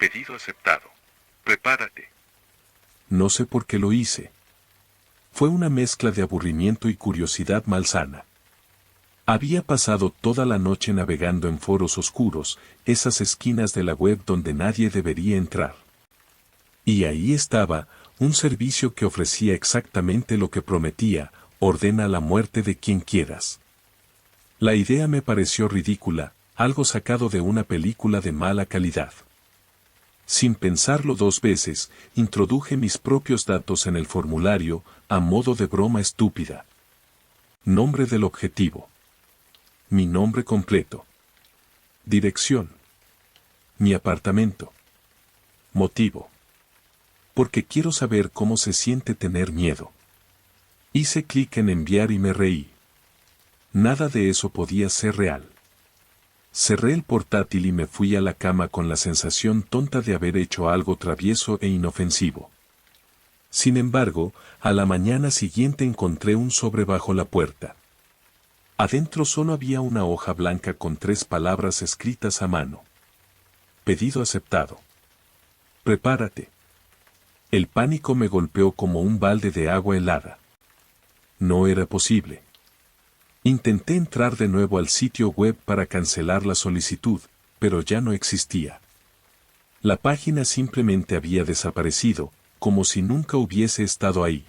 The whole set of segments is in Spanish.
Pedido aceptado. Prepárate. No sé por qué lo hice. Fue una mezcla de aburrimiento y curiosidad malsana. Había pasado toda la noche navegando en foros oscuros, esas esquinas de la web donde nadie debería entrar. Y ahí estaba, un servicio que ofrecía exactamente lo que prometía: ordena la muerte de quien quieras. La idea me pareció ridícula, algo sacado de una película de mala calidad. Sin pensarlo dos veces, introduje mis propios datos en el formulario, a modo de broma estúpida. Nombre del objetivo. Mi nombre completo. Dirección. Mi apartamento. Motivo. Porque quiero saber cómo se siente tener miedo. Hice clic en enviar y me reí. Nada de eso podía ser real. Cerré el portátil y me fui a la cama con la sensación tonta de haber hecho algo travieso e inofensivo. Sin embargo, a la mañana siguiente encontré un sobre bajo la puerta. Adentro solo había una hoja blanca con 3 palabras escritas a mano. Pedido aceptado. Prepárate. El pánico me golpeó como un balde de agua helada. No era posible. Intenté entrar de nuevo al sitio web para cancelar la solicitud, pero ya no existía. La página simplemente había desaparecido, como si nunca hubiese estado ahí.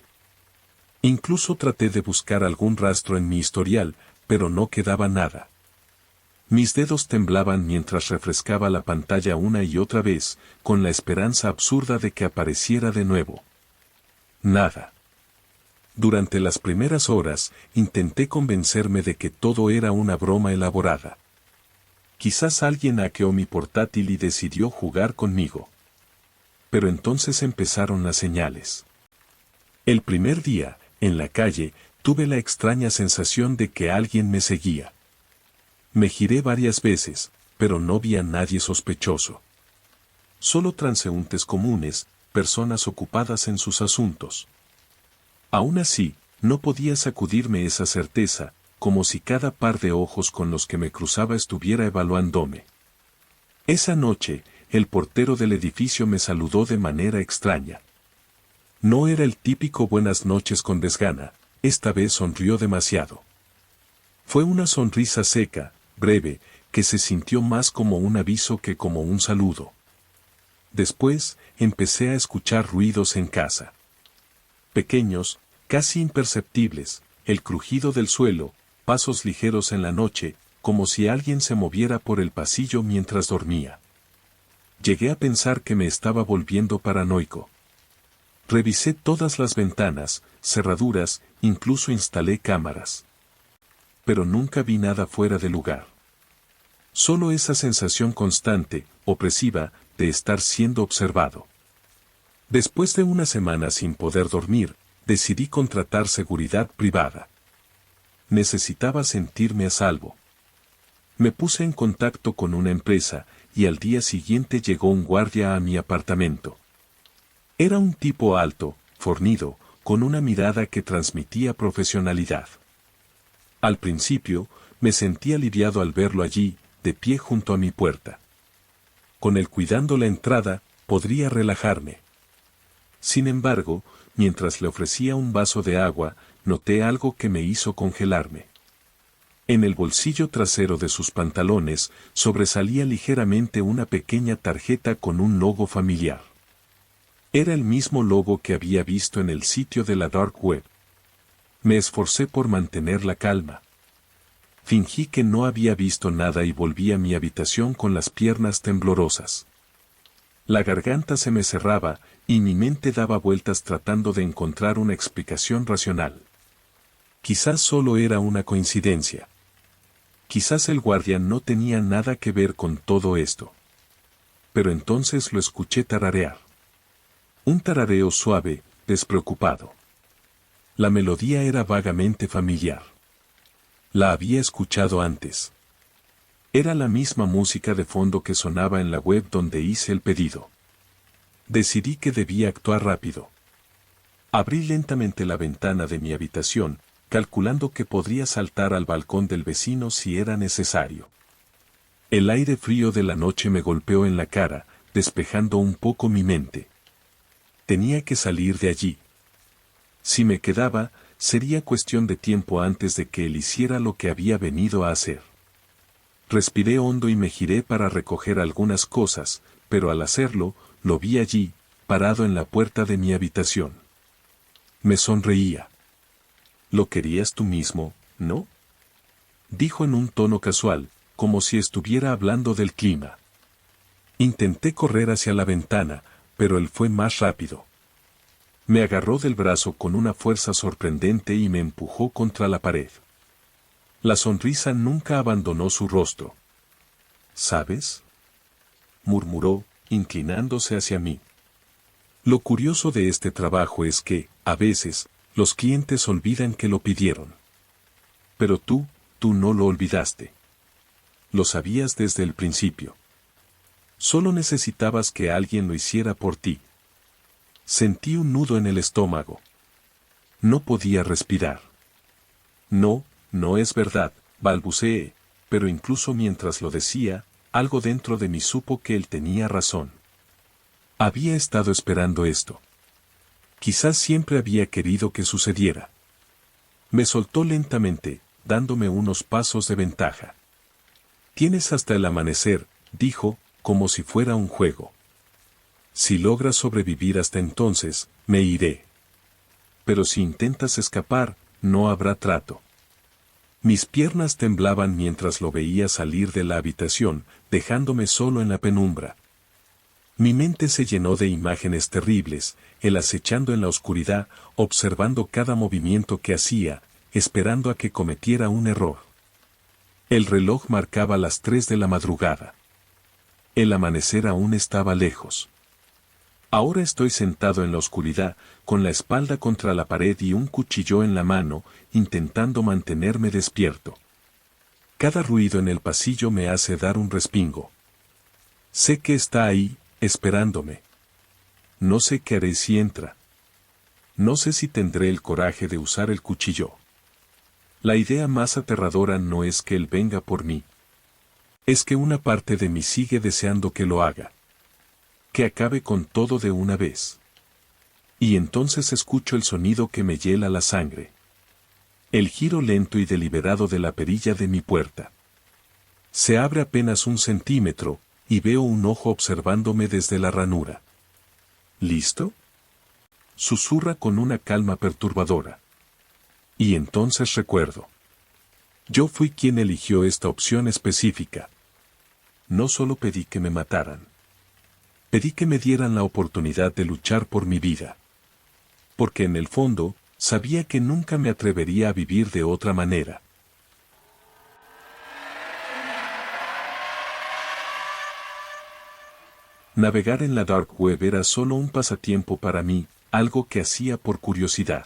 Incluso traté de buscar algún rastro en mi historial, pero no quedaba nada. Mis dedos temblaban mientras refrescaba la pantalla una y otra vez, con la esperanza absurda de que apareciera de nuevo. Nada. Durante las primeras horas, intenté convencerme de que todo era una broma elaborada. Quizás alguien hackeó mi portátil y decidió jugar conmigo. Pero entonces empezaron las señales. El primer día, en la calle, tuve la extraña sensación de que alguien me seguía. Me giré varias veces, pero no vi a nadie sospechoso. Solo transeúntes comunes, personas ocupadas en sus asuntos. Aún así, no podía sacudirme esa certeza, como si cada par de ojos con los que me cruzaba estuviera evaluándome. Esa noche, el portero del edificio me saludó de manera extraña. No era el típico buenas noches con desgana, esta vez sonrió demasiado. Fue una sonrisa seca, breve, que se sintió más como un aviso que como un saludo. Después, empecé a escuchar ruidos en casa. Pequeños, casi imperceptibles, el crujido del suelo, pasos ligeros en la noche, como si alguien se moviera por el pasillo mientras dormía. Llegué a pensar que me estaba volviendo paranoico. Revisé todas las ventanas, cerraduras, incluso instalé cámaras. Pero nunca vi nada fuera de lugar. Solo esa sensación constante, opresiva, de estar siendo observado. Después de una semana sin poder dormir, decidí contratar seguridad privada. Necesitaba sentirme a salvo. Me puse en contacto con una empresa, y al día siguiente llegó un guardia a mi apartamento. Era un tipo alto, fornido, con una mirada que transmitía profesionalidad. Al principio, me sentí aliviado al verlo allí, de pie junto a mi puerta. Con él cuidando la entrada, podría relajarme. Sin embargo, mientras le ofrecía un vaso de agua, noté algo que me hizo congelarme. En el bolsillo trasero de sus pantalones, sobresalía ligeramente una pequeña tarjeta con un logo familiar. Era el mismo logo que había visto en el sitio de la Dark Web. Me esforcé por mantener la calma. Fingí que no había visto nada y volví a mi habitación con las piernas temblorosas. La garganta se me cerraba, y mi mente daba vueltas tratando de encontrar una explicación racional. Quizás solo era una coincidencia. Quizás el guardia no tenía nada que ver con todo esto. Pero entonces lo escuché tararear. Un tarareo suave, despreocupado. La melodía era vagamente familiar. La había escuchado antes. Era la misma música de fondo que sonaba en la web donde hice el pedido. Decidí que debía actuar rápido. Abrí lentamente la ventana de mi habitación, calculando que podría saltar al balcón del vecino si era necesario. El aire frío de la noche me golpeó en la cara, despejando un poco mi mente. Tenía que salir de allí. Si me quedaba, sería cuestión de tiempo antes de que él hiciera lo que había venido a hacer. Respiré hondo y me giré para recoger algunas cosas, pero al hacerlo, lo vi allí, parado en la puerta de mi habitación. Me sonreía. «Lo querías tú mismo, ¿no?», dijo en un tono casual, como si estuviera hablando del clima. Intenté correr hacia la ventana, pero él fue más rápido. Me agarró del brazo con una fuerza sorprendente y me empujó contra la pared. La sonrisa nunca abandonó su rostro. «¿Sabes?», murmuró, inclinándose hacia mí. «Lo curioso de este trabajo es que, a veces, los clientes olvidan que lo pidieron. Pero tú no lo olvidaste. Lo sabías desde el principio. Solo necesitabas que alguien lo hiciera por ti». Sentí un nudo en el estómago. No podía respirar. «No, no es verdad», balbuceé, pero incluso mientras lo decía, algo dentro de mí supo que él tenía razón. Había estado esperando esto. Quizás siempre había querido que sucediera. Me soltó lentamente, dándome unos pasos de ventaja. «Tienes hasta el amanecer», dijo, como si fuera un juego. «Si logras sobrevivir hasta entonces, me iré. Pero si intentas escapar, no habrá trato». Mis piernas temblaban mientras lo veía salir de la habitación, dejándome solo en la penumbra. Mi mente se llenó de imágenes terribles, él acechando en la oscuridad, observando cada movimiento que hacía, esperando a que cometiera un error. El reloj marcaba las 3 de la madrugada. El amanecer aún estaba lejos. Ahora estoy sentado en la oscuridad, con la espalda contra la pared y un cuchillo en la mano, intentando mantenerme despierto. Cada ruido en el pasillo me hace dar un respingo. Sé que está ahí, esperándome. No sé qué haré si entra. No sé si tendré el coraje de usar el cuchillo. La idea más aterradora no es que él venga por mí. Es que una parte de mí sigue deseando que lo haga. Que acabe con todo de una vez. Y entonces escucho el sonido que me hiela la sangre. El giro lento y deliberado de la perilla de mi puerta. Se abre apenas 1 centímetro, y veo un ojo observándome desde la ranura. ¿Listo?, susurra con una calma perturbadora. Y entonces recuerdo. Yo fui quien eligió esta opción específica. No solo pedí que me mataran. Pedí que me dieran la oportunidad de luchar por mi vida. Porque en el fondo, sabía que nunca me atrevería a vivir de otra manera. Navegar en la dark web era solo un pasatiempo para mí, algo que hacía por curiosidad.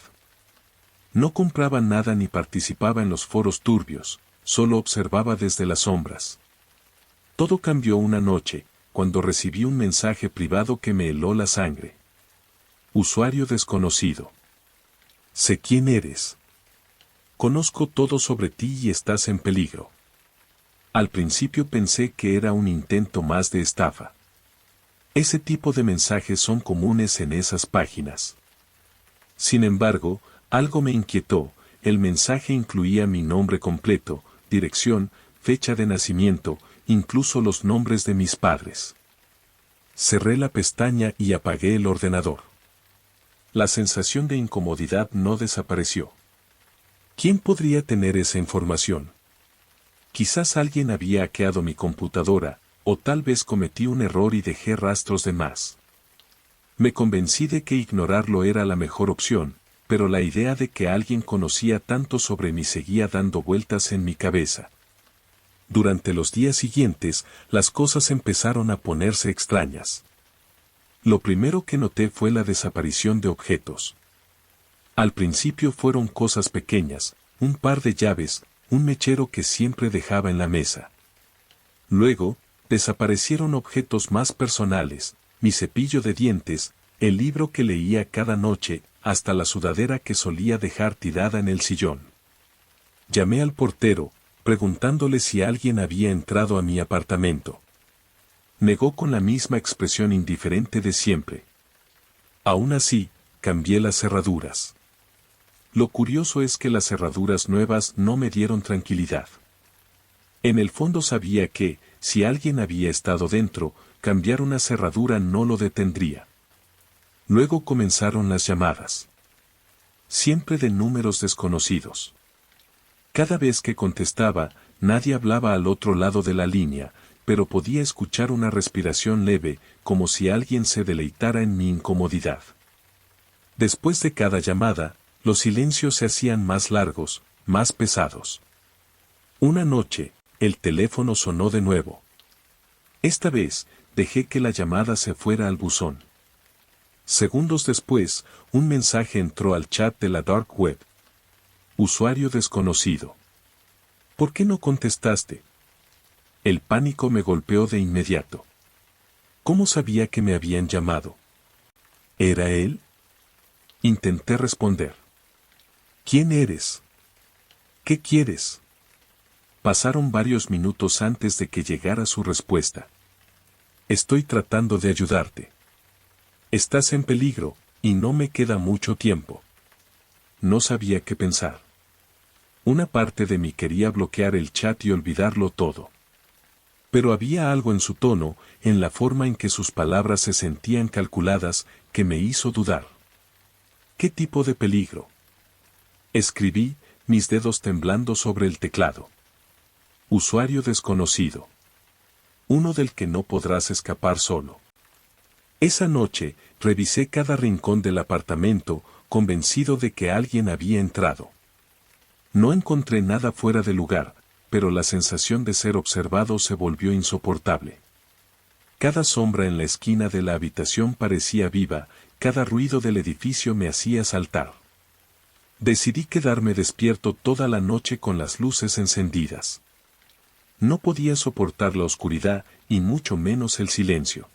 No compraba nada ni participaba en los foros turbios, solo observaba desde las sombras. Todo cambió una noche, cuando recibí un mensaje privado que me heló la sangre. Usuario desconocido. Sé quién eres. Conozco todo sobre ti y estás en peligro. Al principio pensé que era un intento más de estafa. Ese tipo de mensajes son comunes en esas páginas. Sin embargo, algo me inquietó. El mensaje incluía mi nombre completo, dirección, fecha de nacimiento, incluso los nombres de mis padres. Cerré la pestaña y apagué el ordenador. La sensación de incomodidad no desapareció. ¿Quién podría tener esa información? Quizás alguien había hackeado mi computadora, o tal vez cometí un error y dejé rastros de más. Me convencí de que ignorarlo era la mejor opción, pero la idea de que alguien conocía tanto sobre mí seguía dando vueltas en mi cabeza. Durante los días siguientes, las cosas empezaron a ponerse extrañas. Lo primero que noté fue la desaparición de objetos. Al principio fueron cosas pequeñas, un par de llaves, un mechero que siempre dejaba en la mesa. Luego, desaparecieron objetos más personales, mi cepillo de dientes, el libro que leía cada noche, hasta la sudadera que solía dejar tirada en el sillón. Llamé al portero, preguntándole si alguien había entrado a mi apartamento. Negó con la misma expresión indiferente de siempre. Aún así, cambié las cerraduras. Lo curioso es que las cerraduras nuevas no me dieron tranquilidad. En el fondo sabía que, si alguien había estado dentro, cambiar una cerradura no lo detendría. Luego comenzaron las llamadas. Siempre de números desconocidos. Cada vez que contestaba, nadie hablaba al otro lado de la línea, pero podía escuchar una respiración leve, como si alguien se deleitara en mi incomodidad. Después de cada llamada, los silencios se hacían más largos, más pesados. Una noche, el teléfono sonó de nuevo. Esta vez, dejé que la llamada se fuera al buzón. Segundos después, un mensaje entró al chat de la dark web. Usuario desconocido. ¿Por qué no contestaste? El pánico me golpeó de inmediato. ¿Cómo sabía que me habían llamado? ¿Era él? Intenté responder. ¿Quién eres? ¿Qué quieres? Pasaron varios minutos antes de que llegara su respuesta. Estoy tratando de ayudarte. Estás en peligro, y no me queda mucho tiempo. No sabía qué pensar. Una parte de mí quería bloquear el chat y olvidarlo todo. Pero había algo en su tono, en la forma en que sus palabras se sentían calculadas, que me hizo dudar. ¿Qué tipo de peligro? Escribí, mis dedos temblando sobre el teclado. Usuario desconocido. Uno del que no podrás escapar solo. Esa noche, revisé cada rincón del apartamento, convencido de que alguien había entrado. No encontré nada fuera de lugar, pero la sensación de ser observado se volvió insoportable. Cada sombra en la esquina de la habitación parecía viva, cada ruido del edificio me hacía saltar. Decidí quedarme despierto toda la noche con las luces encendidas. No podía soportar la oscuridad, y mucho menos el silencio.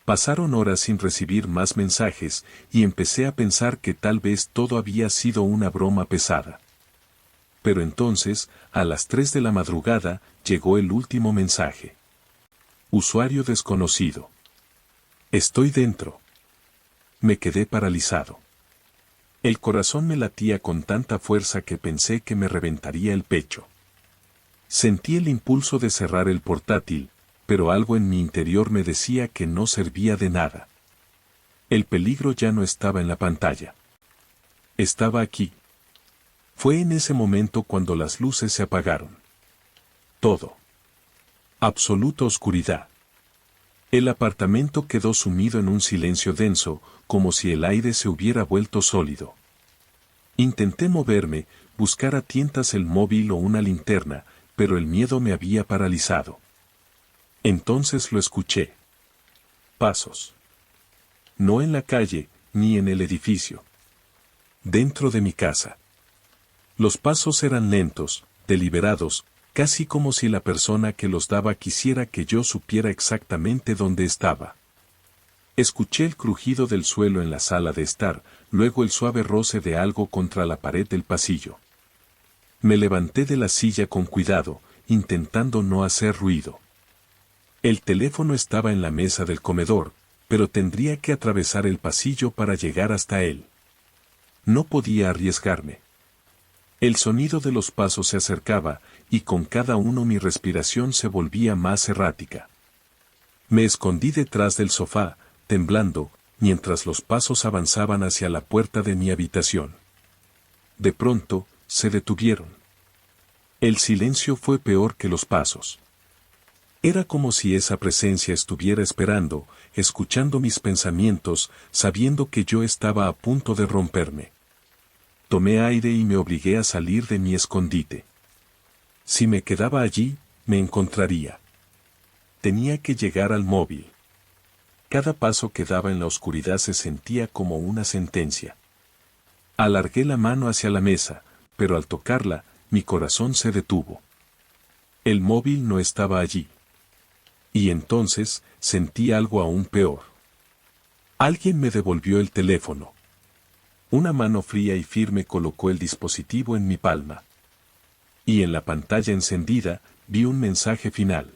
Pasaron horas sin recibir más mensajes, y empecé a pensar que tal vez todo había sido una broma pesada. Pero entonces, a las 3 de la madrugada, llegó el último mensaje. Usuario desconocido. Estoy dentro. Me quedé paralizado. El corazón me latía con tanta fuerza que pensé que me reventaría el pecho. Sentí el impulso de cerrar el portátil, pero algo en mi interior me decía que no servía de nada. El peligro ya no estaba en la pantalla. Estaba aquí. Fue en ese momento cuando las luces se apagaron. Todo. Absoluta oscuridad. El apartamento quedó sumido en un silencio denso, como si el aire se hubiera vuelto sólido. Intenté moverme, buscar a tientas el móvil o una linterna, pero el miedo me había paralizado. Entonces lo escuché. Pasos. No en la calle, ni en el edificio. Dentro de mi casa. Los pasos eran lentos, deliberados, casi como si la persona que los daba quisiera que yo supiera exactamente dónde estaba. Escuché el crujido del suelo en la sala de estar, luego el suave roce de algo contra la pared del pasillo. Me levanté de la silla con cuidado, intentando no hacer ruido. El teléfono estaba en la mesa del comedor, pero tendría que atravesar el pasillo para llegar hasta él. No podía arriesgarme. El sonido de los pasos se acercaba, y con cada uno mi respiración se volvía más errática. Me escondí detrás del sofá, temblando, mientras los pasos avanzaban hacia la puerta de mi habitación. De pronto, se detuvieron. El silencio fue peor que los pasos. Era como si esa presencia estuviera esperando, escuchando mis pensamientos, sabiendo que yo estaba a punto de romperme. Tomé aire y me obligué a salir de mi escondite. Si me quedaba allí, me encontraría. Tenía que llegar al móvil. Cada paso que daba en la oscuridad se sentía como una sentencia. Alargué la mano hacia la mesa, pero al tocarla, mi corazón se detuvo. El móvil no estaba allí. Y entonces, sentí algo aún peor. Alguien me devolvió el teléfono. Una mano fría y firme colocó el dispositivo en mi palma. Y en la pantalla encendida, vi un mensaje final.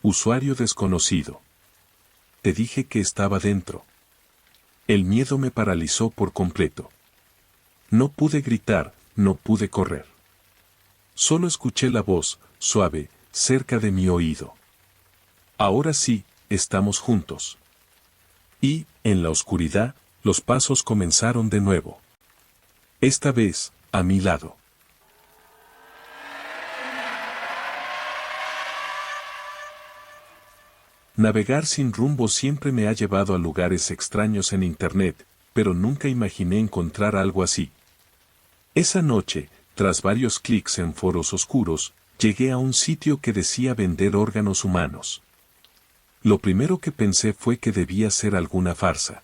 Usuario desconocido. Te dije que estaba dentro. El miedo me paralizó por completo. No pude gritar, no pude correr. Solo escuché la voz, suave, cerca de mi oído. Ahora sí, estamos juntos. Y, en la oscuridad, los pasos comenzaron de nuevo. Esta vez, a mi lado. Navegar sin rumbo siempre me ha llevado a lugares extraños en Internet, pero nunca imaginé encontrar algo así. Esa noche, tras varios clics en foros oscuros, llegué a un sitio que decía vender órganos humanos. Lo primero que pensé fue que debía ser alguna farsa.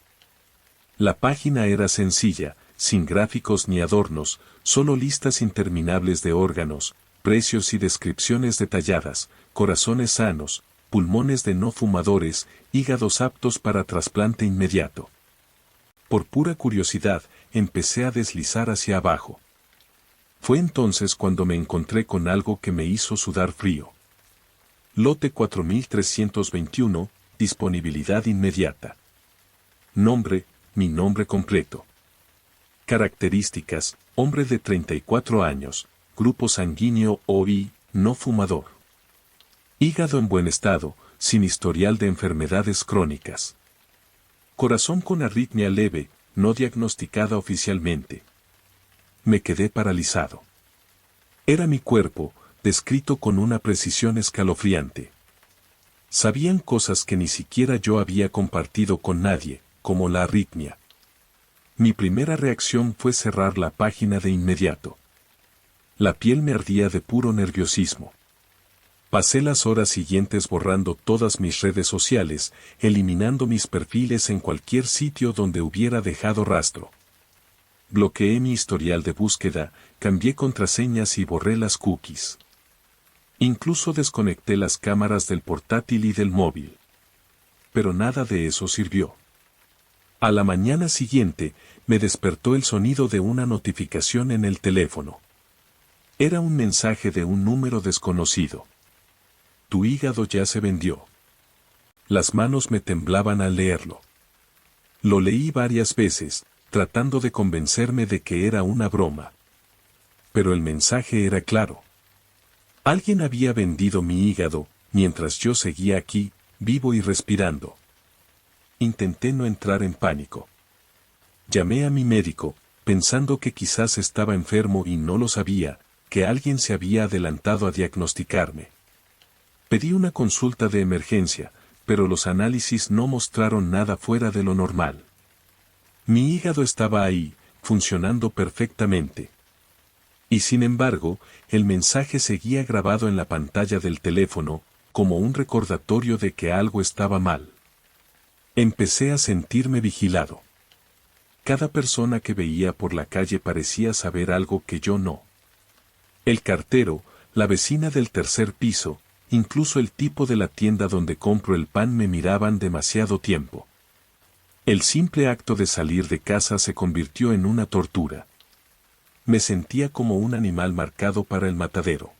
La página era sencilla, sin gráficos ni adornos, solo listas interminables de órganos, precios y descripciones detalladas, corazones sanos, pulmones de no fumadores, hígados aptos para trasplante inmediato. Por pura curiosidad, empecé a deslizar hacia abajo. Fue entonces cuando me encontré con algo que me hizo sudar frío. Lote 4321, disponibilidad inmediata. Nombre, mi nombre completo. Características, hombre de 34 años, grupo sanguíneo OI, no fumador. Hígado en buen estado, sin historial de enfermedades crónicas. Corazón con arritmia leve, no diagnosticada oficialmente. Me quedé paralizado. Era mi cuerpo, descrito con una precisión escalofriante. Sabían cosas que ni siquiera yo había compartido con nadie, como la arritmia. Mi primera reacción fue cerrar la página de inmediato. La piel me ardía de puro nerviosismo. Pasé las horas siguientes borrando todas mis redes sociales, eliminando mis perfiles en cualquier sitio donde hubiera dejado rastro. Bloqueé mi historial de búsqueda, cambié contraseñas y borré las cookies. Incluso desconecté las cámaras del portátil y del móvil. Pero nada de eso sirvió. A la mañana siguiente, me despertó el sonido de una notificación en el teléfono. Era un mensaje de un número desconocido. Tu hígado ya se vendió. Las manos me temblaban al leerlo. Lo leí varias veces, tratando de convencerme de que era una broma. Pero el mensaje era claro. Alguien había vendido mi hígado, mientras yo seguía aquí, vivo y respirando. Intenté no entrar en pánico. Llamé a mi médico, pensando que quizás estaba enfermo y no lo sabía, que alguien se había adelantado a diagnosticarme. Pedí una consulta de emergencia, pero los análisis no mostraron nada fuera de lo normal. Mi hígado estaba ahí, funcionando perfectamente. Y sin embargo, el mensaje seguía grabado en la pantalla del teléfono, como un recordatorio de que algo estaba mal. Empecé a sentirme vigilado. Cada persona que veía por la calle parecía saber algo que yo no. El cartero, la vecina del tercer piso, incluso el tipo de la tienda donde compro el pan me miraban demasiado tiempo. El simple acto de salir de casa se convirtió en una tortura. Me sentía como un animal marcado para el matadero.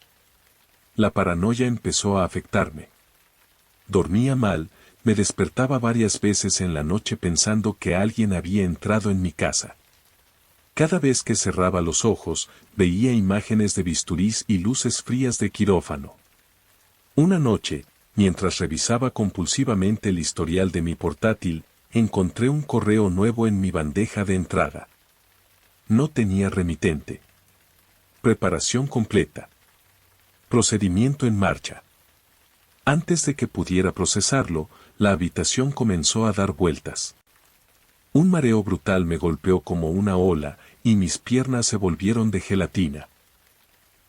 La paranoia empezó a afectarme. Dormía mal, me despertaba varias veces en la noche pensando que alguien había entrado en mi casa. Cada vez que cerraba los ojos, veía imágenes de bisturís y luces frías de quirófano. Una noche, mientras revisaba compulsivamente el historial de mi portátil, encontré un correo nuevo en mi bandeja de entrada. No tenía remitente. Preparación completa. Procedimiento en marcha. Antes de que pudiera procesarlo, la habitación comenzó a dar vueltas. Un mareo brutal me golpeó como una ola, y mis piernas se volvieron de gelatina.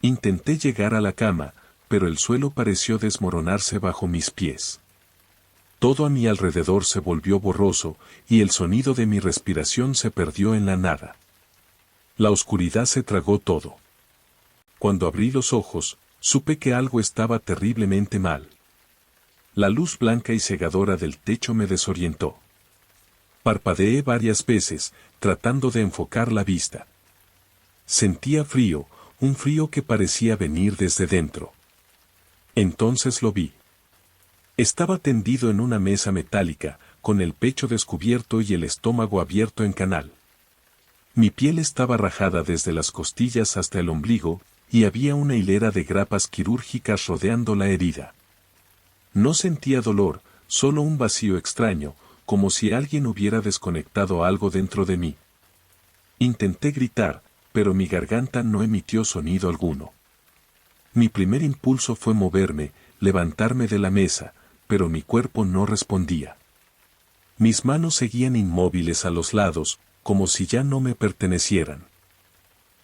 Intenté llegar a la cama, pero el suelo pareció desmoronarse bajo mis pies. Todo a mi alrededor se volvió borroso, y el sonido de mi respiración se perdió en la nada. La oscuridad se tragó todo. Cuando abrí los ojos, supe que algo estaba terriblemente mal. La luz blanca y cegadora del techo me desorientó. Parpadeé varias veces, tratando de enfocar la vista. Sentía frío, un frío que parecía venir desde dentro. Entonces lo vi. Estaba tendido en una mesa metálica, con el pecho descubierto y el estómago abierto en canal. Mi piel estaba rajada desde las costillas hasta el ombligo, y había una hilera de grapas quirúrgicas rodeando la herida. No sentía dolor, solo un vacío extraño, como si alguien hubiera desconectado algo dentro de mí. Intenté gritar, pero mi garganta no emitió sonido alguno. Mi primer impulso fue moverme, levantarme de la mesa, pero mi cuerpo no respondía. Mis manos seguían inmóviles a los lados, como si ya no me pertenecieran.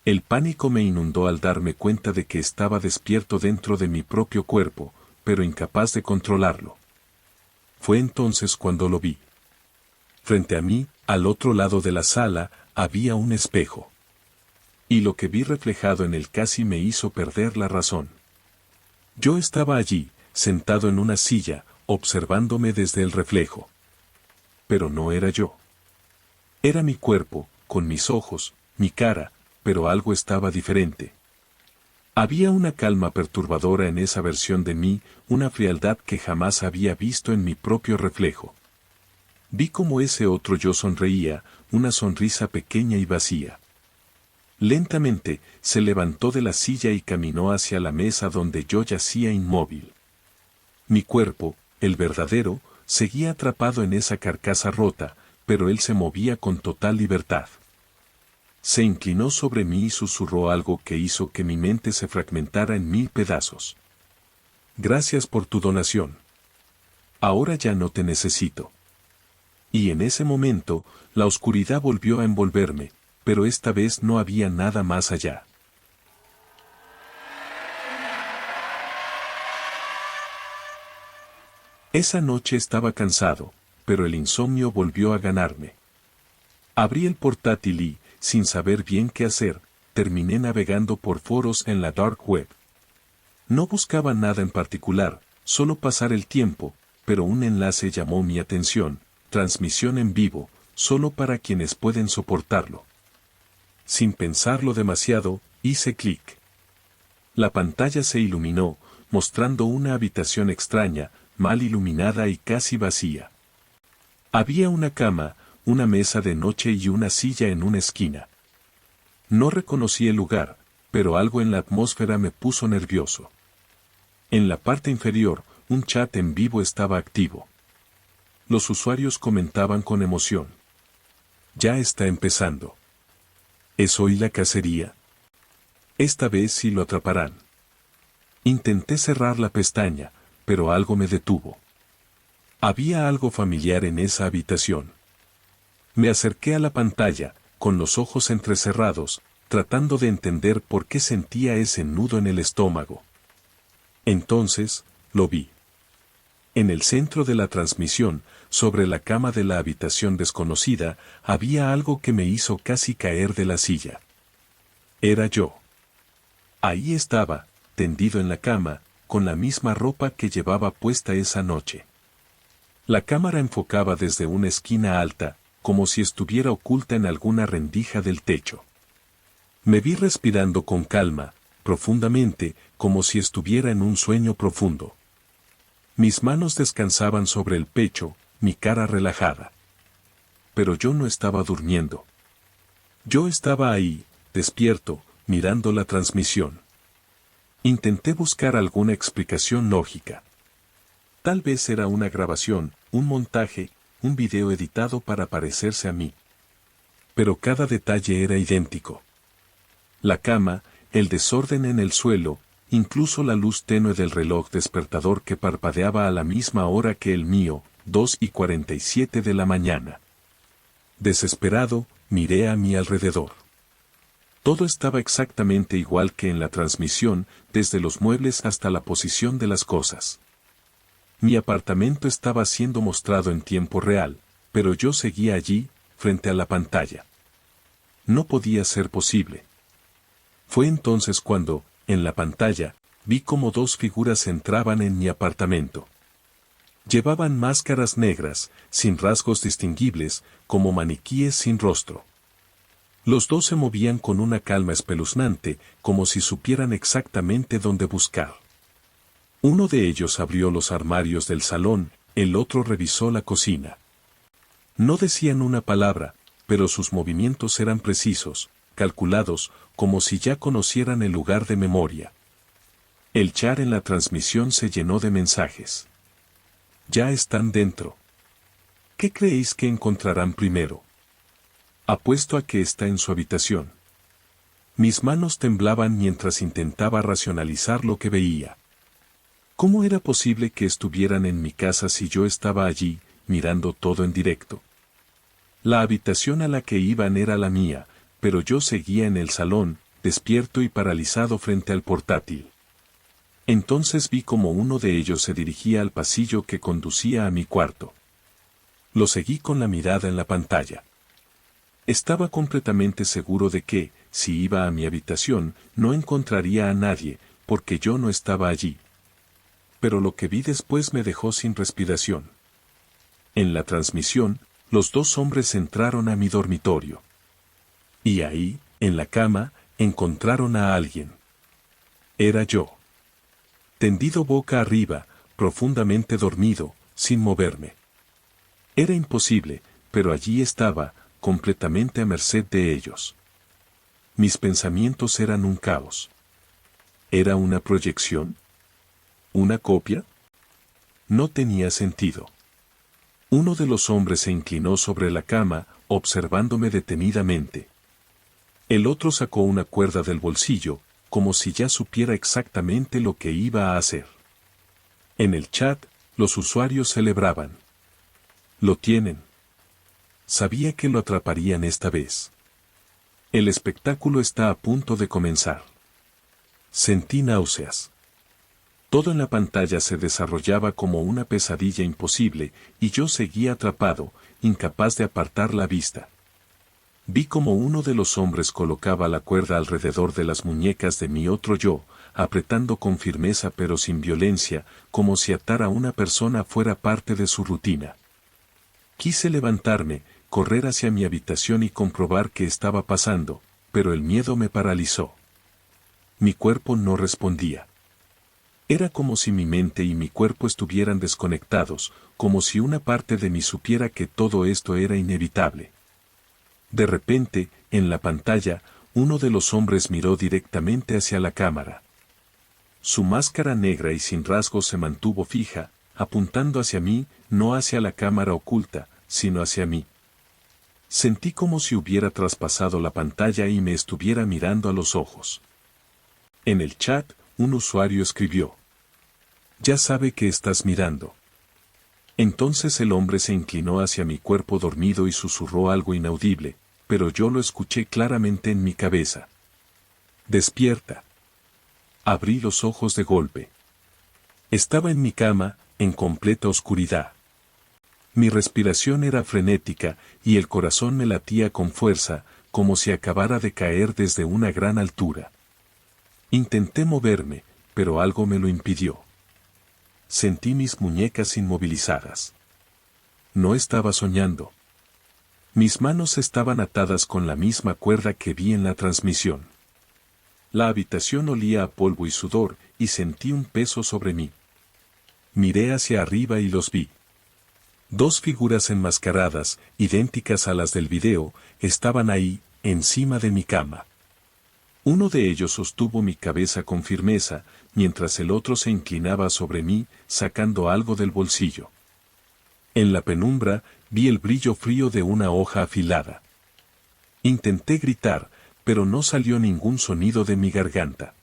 El pánico me inundó al darme cuenta de que estaba despierto dentro de mi propio cuerpo, pero incapaz de controlarlo. Fue entonces cuando lo vi. Frente a mí, al otro lado de la sala, había un espejo. Y lo que vi reflejado en él casi me hizo perder la razón. Yo estaba allí, sentado en una silla, observándome desde el reflejo. Pero no era yo. Era mi cuerpo, con mis ojos, mi cara, pero algo estaba diferente. Había una calma perturbadora en esa versión de mí, una frialdad que jamás había visto en mi propio reflejo. Vi cómo ese otro yo sonreía, una sonrisa pequeña y vacía. Lentamente, se levantó de la silla y caminó hacia la mesa donde yo yacía inmóvil. Mi cuerpo, el verdadero, seguía atrapado en esa carcasa rota, pero él se movía con total libertad. Se inclinó sobre mí y susurró algo que hizo que mi mente se fragmentara en 1000 pedazos. Gracias por tu donación. Ahora ya no te necesito. Y en ese momento, la oscuridad volvió a envolverme, pero esta vez no había nada más allá. Esa noche estaba cansado, pero el insomnio volvió a ganarme. Abrí el portátil y, sin saber bien qué hacer, terminé navegando por foros en la dark web. No buscaba nada en particular, solo pasar el tiempo, pero un enlace llamó mi atención, transmisión en vivo, solo para quienes pueden soportarlo. Sin pensarlo demasiado, hice clic. La pantalla se iluminó, mostrando una habitación extraña, mal iluminada y casi vacía. Había una cama, una mesa de noche y una silla en una esquina. No reconocí el lugar, pero algo en la atmósfera me puso nervioso. En la parte inferior, un chat en vivo estaba activo. Los usuarios comentaban con emoción. Ya está empezando. ¿Es hoy la cacería? Esta vez sí lo atraparán. Intenté cerrar la pestaña, pero algo me detuvo. Había algo familiar en esa habitación. Me acerqué a la pantalla, con los ojos entrecerrados, tratando de entender por qué sentía ese nudo en el estómago. Entonces, lo vi. En el centro de la transmisión, sobre la cama de la habitación desconocida, había algo que me hizo casi caer de la silla. Era yo. Ahí estaba, tendido en la cama, con la misma ropa que llevaba puesta esa noche. La cámara enfocaba desde una esquina alta, como si estuviera oculta en alguna rendija del techo. Me vi respirando con calma, profundamente, como si estuviera en un sueño profundo. Mis manos descansaban sobre el pecho, mi cara relajada. Pero yo no estaba durmiendo. Yo estaba ahí, despierto, mirando la transmisión. Intenté buscar alguna explicación lógica. Tal vez era una grabación, un montaje, un video editado para parecerse a mí. Pero cada detalle era idéntico. La cama, el desorden en el suelo, incluso la luz tenue del reloj despertador que parpadeaba a la misma hora que el mío, 2:47 de la mañana. Desesperado, miré a mi alrededor. Todo estaba exactamente igual que en la transmisión, desde los muebles hasta la posición de las cosas. Mi apartamento estaba siendo mostrado en tiempo real, pero yo seguía allí, frente a la pantalla. No podía ser posible. Fue entonces cuando, en la pantalla, vi cómo dos figuras entraban en mi apartamento. Llevaban máscaras negras, sin rasgos distinguibles, como maniquíes sin rostro. Los dos se movían con una calma espeluznante, como si supieran exactamente dónde buscar. Uno de ellos abrió los armarios del salón, el otro revisó la cocina. No decían una palabra, pero sus movimientos eran precisos, calculados, como si ya conocieran el lugar de memoria. El chat en la transmisión se llenó de mensajes. Ya están dentro. ¿Qué creéis que encontrarán primero? Apuesto a que está en su habitación. Mis manos temblaban mientras intentaba racionalizar lo que veía. ¿Cómo era posible que estuvieran en mi casa si yo estaba allí, mirando todo en directo? La habitación a la que iban era la mía, pero yo seguía en el salón, despierto y paralizado frente al portátil. Entonces vi como uno de ellos se dirigía al pasillo que conducía a mi cuarto. Lo seguí con la mirada en la pantalla. Estaba completamente seguro de que, si iba a mi habitación, no encontraría a nadie, porque yo no estaba allí. Pero lo que vi después me dejó sin respiración. En la transmisión, los dos hombres entraron a mi dormitorio. Y ahí, en la cama, encontraron a alguien. Era yo. Tendido boca arriba, profundamente dormido, sin moverme. Era imposible, pero allí estaba, completamente a merced de ellos. Mis pensamientos eran un caos. ¿Era una proyección? ¿Una copia? No tenía sentido. Uno de los hombres se inclinó sobre la cama, observándome detenidamente. El otro sacó una cuerda del bolsillo, como si ya supiera exactamente lo que iba a hacer. En el chat, los usuarios celebraban. Lo tienen. Sabía que lo atraparían esta vez. El espectáculo está a punto de comenzar. Sentí náuseas. Todo en la pantalla se desarrollaba como una pesadilla imposible, y yo seguía atrapado, incapaz de apartar la vista. Vi como uno de los hombres colocaba la cuerda alrededor de las muñecas de mi otro yo, apretando con firmeza pero sin violencia, como si atar a una persona fuera parte de su rutina. Quise levantarme, correr hacia mi habitación y comprobar qué estaba pasando, pero el miedo me paralizó. Mi cuerpo no respondía. Era como si mi mente y mi cuerpo estuvieran desconectados, como si una parte de mí supiera que todo esto era inevitable. De repente, en la pantalla, uno de los hombres miró directamente hacia la cámara. Su máscara negra y sin rasgos se mantuvo fija, apuntando hacia mí, no hacia la cámara oculta, sino hacia mí. Sentí como si hubiera traspasado la pantalla y me estuviera mirando a los ojos. En el chat, un usuario escribió: «Ya sabe que estás mirando». Entonces el hombre se inclinó hacia mi cuerpo dormido y susurró algo inaudible, pero yo lo escuché claramente en mi cabeza. «Despierta». Abrí los ojos de golpe. Estaba en mi cama, en completa oscuridad. Mi respiración era frenética, y el corazón me latía con fuerza, como si acabara de caer desde una gran altura. Intenté moverme, pero algo me lo impidió. Sentí mis muñecas inmovilizadas. No estaba soñando. Mis manos estaban atadas con la misma cuerda que vi en la transmisión. La habitación olía a polvo y sudor, y sentí un peso sobre mí. Miré hacia arriba y los vi. Dos figuras enmascaradas, idénticas a las del video, estaban ahí, encima de mi cama. Uno de ellos sostuvo mi cabeza con firmeza, mientras el otro se inclinaba sobre mí, sacando algo del bolsillo. En la penumbra, vi el brillo frío de una hoja afilada. Intenté gritar, pero no salió ningún sonido de mi garganta.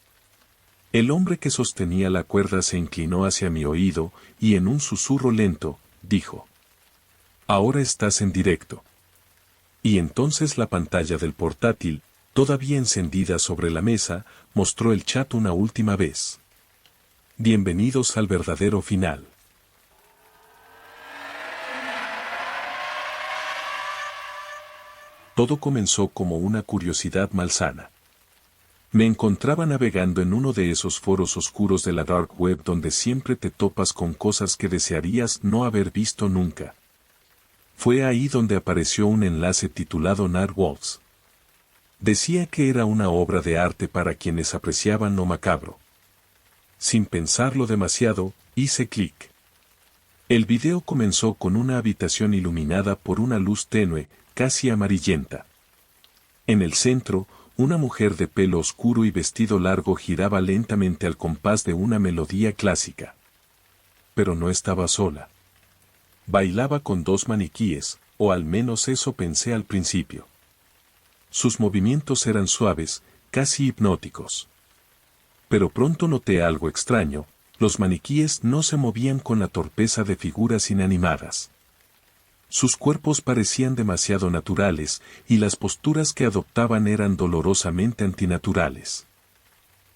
El hombre que sostenía la cuerda se inclinó hacia mi oído, y en un susurro lento, dijo: «Ahora estás en directo». Y entonces la pantalla del portátil, todavía encendida sobre la mesa, mostró el chat una última vez. Bienvenidos al verdadero final. Todo comenzó como una curiosidad malsana. Me encontraba navegando en uno de esos foros oscuros de la dark web donde siempre te topas con cosas que desearías no haber visto nunca. Fue ahí donde apareció un enlace titulado Narwhals. Decía que era una obra de arte para quienes apreciaban lo macabro. Sin pensarlo demasiado, hice clic. El video comenzó con una habitación iluminada por una luz tenue, casi amarillenta. En el centro, una mujer de pelo oscuro y vestido largo giraba lentamente al compás de una melodía clásica. Pero no estaba sola. Bailaba con dos maniquíes, o al menos eso pensé al principio. Sus movimientos eran suaves, casi hipnóticos. Pero pronto noté algo extraño, los maniquíes no se movían con la torpeza de figuras inanimadas. Sus cuerpos parecían demasiado naturales, y las posturas que adoptaban eran dolorosamente antinaturales.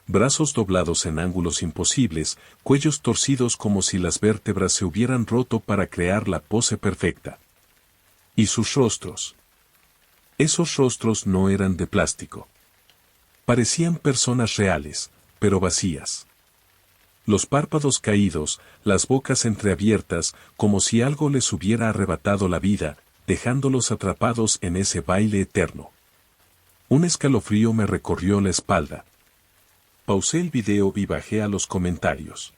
Brazos doblados en ángulos imposibles, cuellos torcidos como si las vértebras se hubieran roto para crear la pose perfecta. ¿Y sus rostros? Esos rostros no eran de plástico. Parecían personas reales, pero vacías. Los párpados caídos, las bocas entreabiertas, como si algo les hubiera arrebatado la vida, dejándolos atrapados en ese baile eterno. Un escalofrío me recorrió la espalda. Pausé el video y bajé a los comentarios.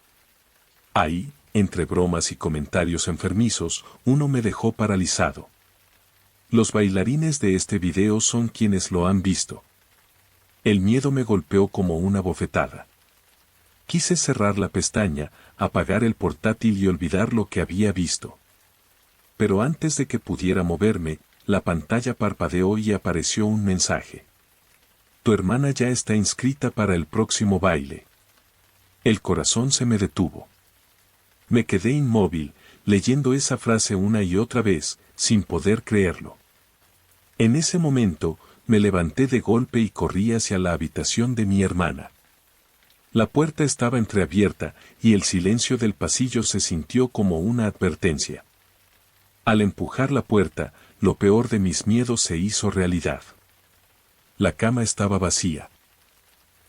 Ahí, entre bromas y comentarios enfermizos, uno me dejó paralizado. Los bailarines de este video son quienes lo han visto. El miedo me golpeó como una bofetada. Quise cerrar la pestaña, apagar el portátil y olvidar lo que había visto. Pero antes de que pudiera moverme, la pantalla parpadeó y apareció un mensaje. Tu hermana ya está inscrita para el próximo baile. El corazón se me detuvo. Me quedé inmóvil, leyendo esa frase una y otra vez, sin poder creerlo. En ese momento, me levanté de golpe y corrí hacia la habitación de mi hermana. La puerta estaba entreabierta, y el silencio del pasillo se sintió como una advertencia. Al empujar la puerta, lo peor de mis miedos se hizo realidad. La cama estaba vacía.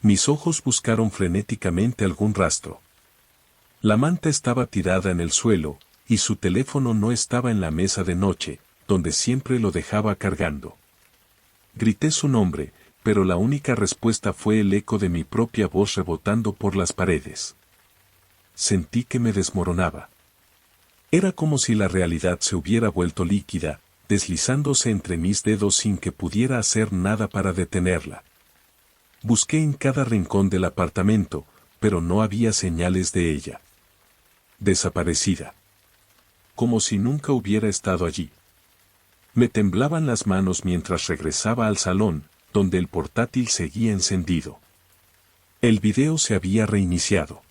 Mis ojos buscaron frenéticamente algún rastro. La manta estaba tirada en el suelo, y su teléfono no estaba en la mesa de noche, donde siempre lo dejaba cargando. Grité su nombre, pero la única respuesta fue el eco de mi propia voz rebotando por las paredes. Sentí que me desmoronaba. Era como si la realidad se hubiera vuelto líquida, deslizándose entre mis dedos sin que pudiera hacer nada para detenerla. Busqué en cada rincón del apartamento, pero no había señales de ella. Desaparecida. Como si nunca hubiera estado allí. Me temblaban las manos mientras regresaba al salón, donde el portátil seguía encendido. El video se había reiniciado.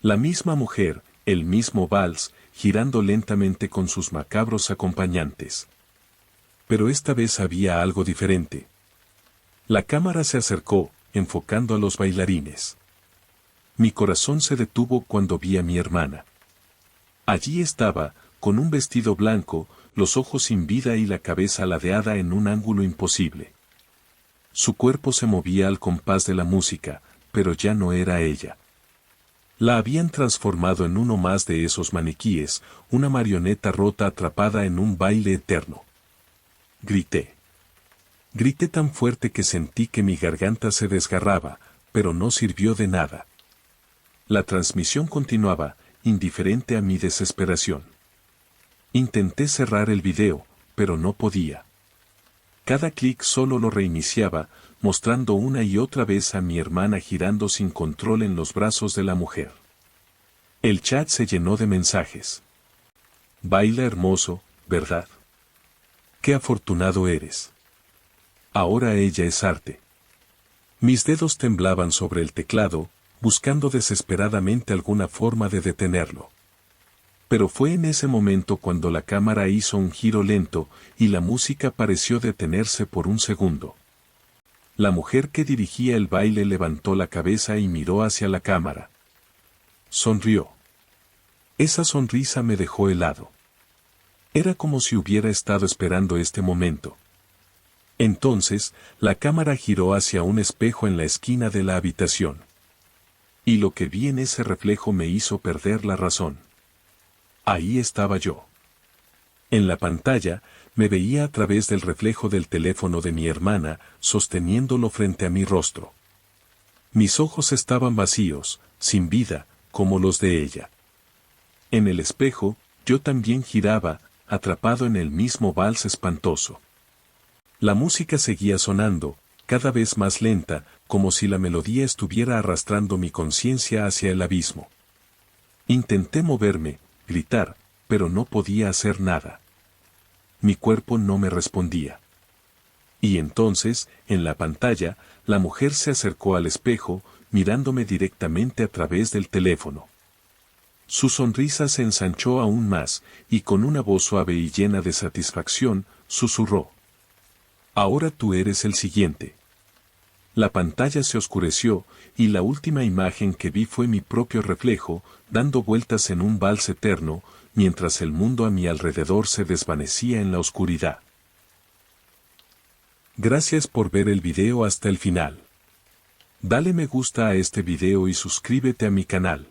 La misma mujer, el mismo vals, girando lentamente con sus macabros acompañantes. Pero esta vez había algo diferente. La cámara se acercó, enfocando a los bailarines. Mi corazón se detuvo cuando vi a mi hermana. Allí estaba, con un vestido blanco, los ojos sin vida y la cabeza ladeada en un ángulo imposible. Su cuerpo se movía al compás de la música, pero ya no era ella. La habían transformado en uno más de esos maniquíes, una marioneta rota atrapada en un baile eterno. Grité. Grité tan fuerte que sentí que mi garganta se desgarraba, pero no sirvió de nada. La transmisión continuaba, indiferente a mi desesperación. Intenté cerrar el video, pero no podía. Cada clic solo lo reiniciaba, mostrando una y otra vez a mi hermana girando sin control en los brazos de la mujer. El chat se llenó de mensajes. Baila hermoso, ¿verdad? Qué afortunado eres. Ahora ella es arte. Mis dedos temblaban sobre el teclado, buscando desesperadamente alguna forma de detenerlo. Pero fue en ese momento cuando la cámara hizo un giro lento, y la música pareció detenerse por un segundo. La mujer que dirigía el baile levantó la cabeza y miró hacia la cámara. Sonrió. Esa sonrisa me dejó helado. Era como si hubiera estado esperando este momento. Entonces, la cámara giró hacia un espejo en la esquina de la habitación. Y lo que vi en ese reflejo me hizo perder la razón. Ahí estaba yo. En la pantalla, me veía a través del reflejo del teléfono de mi hermana, sosteniéndolo frente a mi rostro. Mis ojos estaban vacíos, sin vida, como los de ella. En el espejo, yo también giraba, atrapado en el mismo vals espantoso. La música seguía sonando, cada vez más lenta, como si la melodía estuviera arrastrando mi conciencia hacia el abismo. Intenté moverme, gritar, pero no podía hacer nada. Mi cuerpo no me respondía. Y entonces, en la pantalla, la mujer se acercó al espejo, mirándome directamente a través del teléfono. Su sonrisa se ensanchó aún más, y con una voz suave y llena de satisfacción, susurró: «Ahora tú eres el siguiente». La pantalla se oscureció, y la última imagen que vi fue mi propio reflejo, dando vueltas en un vals eterno, mientras el mundo a mi alrededor se desvanecía en la oscuridad. Gracias por ver el video hasta el final. Dale me gusta a este video y suscríbete a mi canal.